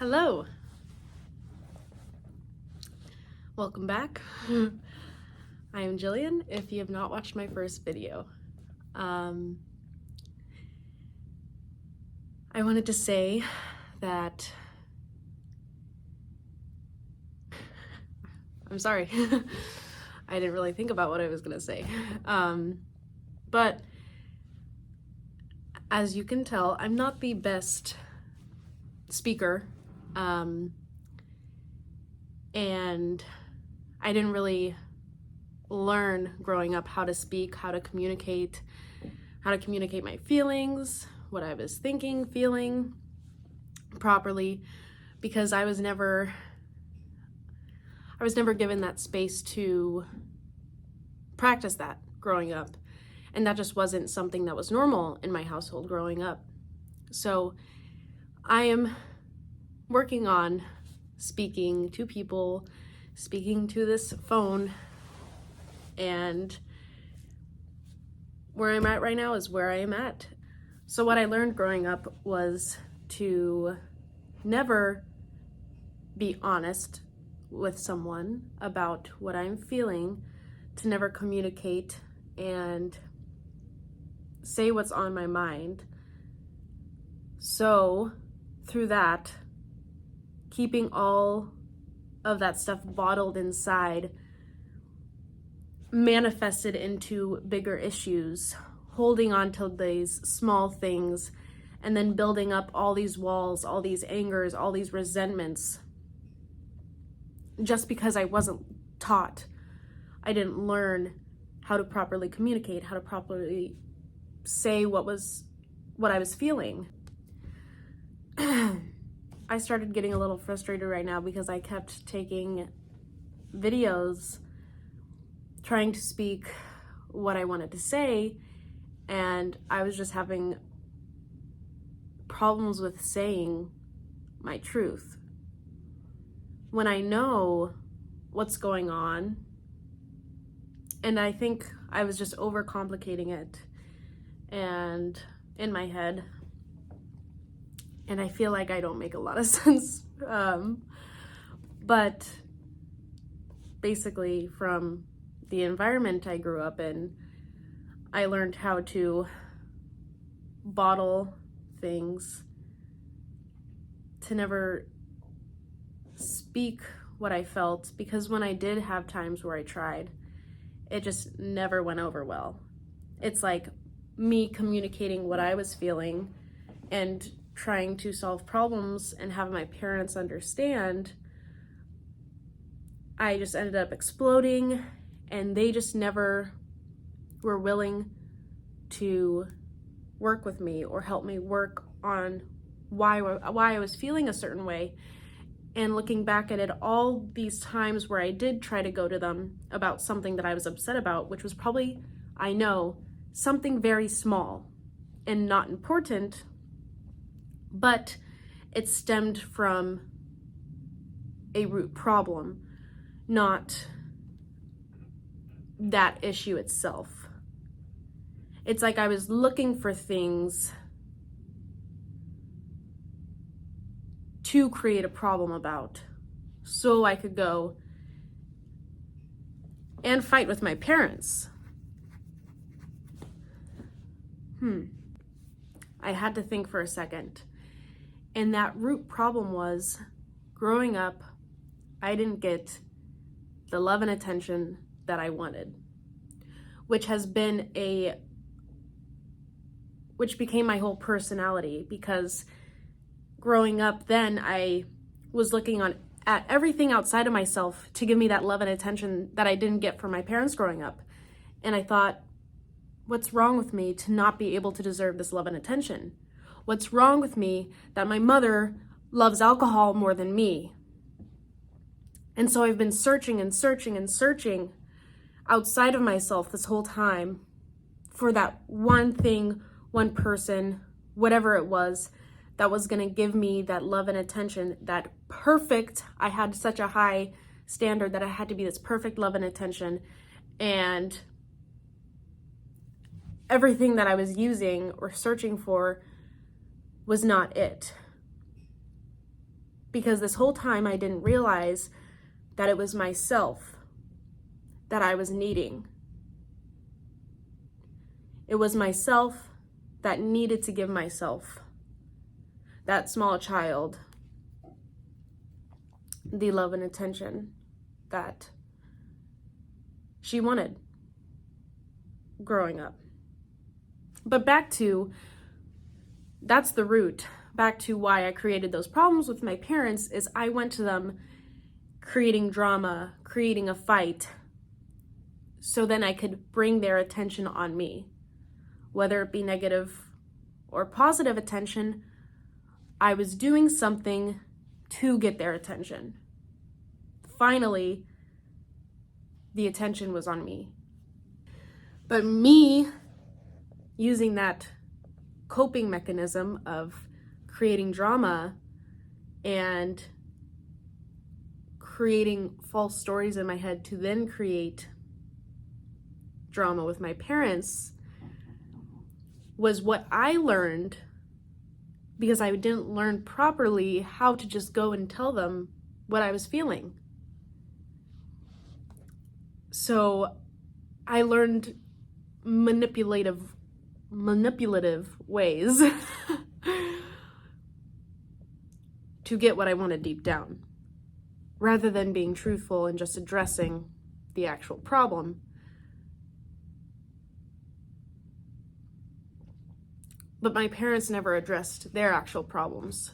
Hello. Welcome back. I am Jillian, if you have not watched my first video. I wanted to say that I'm sorry. I didn't really think about what I was going to say. But as you can tell, I'm not the best speaker. And I didn't really learn growing up how to speak, how to communicate my feelings, what I was thinking, feeling properly, because I was never given that space to practice that growing up. And that just wasn't something that was normal in my household growing up. So I am working on speaking to people, speaking to this phone, and where I'm at right now is where I am at. So what I learned growing up was to never be honest with someone about what I'm feeling, to never communicate and say what's on my mind. So through that, keeping all of that stuff bottled inside manifested into bigger issues, holding on to these small things and then building up all these walls, all these angers, all these resentments, just because I wasn't taught. I didn't learn how to properly communicate, how to properly say what I was feeling. I started getting a little frustrated right now because I kept taking videos trying to speak what I wanted to say, and I was just having problems with saying my truth. When I know what's going on, and I think I was just overcomplicating it and in my head, and I feel like I don't make a lot of sense. But basically, from the environment I grew up in, I learned how to bottle things, to never speak what I felt, because when I did have times where I tried, it just never went over well. It's like me communicating what I was feeling and trying to solve problems and have my parents understand. I just ended up exploding, and they just never were willing to work with me or help me work on why I was feeling a certain way. And looking back at it, all these times where I did try to go to them about something that I was upset about, which was probably, I know, something very small and not important, but it stemmed from a root problem, not that issue itself. It's like I was looking for things to create a problem about, so I could go and fight with my parents. I had to think for a second. And that root problem was, growing up, I didn't get the love and attention that I wanted, which became my whole personality, because growing up then I was looking at everything outside of myself to give me that love and attention that I didn't get from my parents growing up. And I thought, what's wrong with me to not be able to deserve this love and attention? What's wrong with me that my mother loves alcohol more than me? And so I've been searching and searching and searching outside of myself this whole time for that one thing, one person, whatever it was, that was going to give me that love and attention, that perfect. I had such a high standard that I had to be this perfect love and attention, and everything that I was using or searching for was not it. because this whole time I didn't realize that it was myself that I was needing. It was myself that needed to give myself, that small child, the love and attention that she wanted growing up. But that's the root. Back to why I created those problems with my parents is I went to them creating drama, creating a fight, so then I could bring their attention on me. Whether it be negative or positive attention, I was doing something to get their attention. Finally, the attention was on me. But me using that coping mechanism of creating drama and creating false stories in my head to then create drama with my parents was what I learned, because I didn't learn properly how to just go and tell them what I was feeling. So I learned manipulative ways to get what I wanted deep down, rather than being truthful and just addressing the actual problem. But my parents never addressed their actual problems.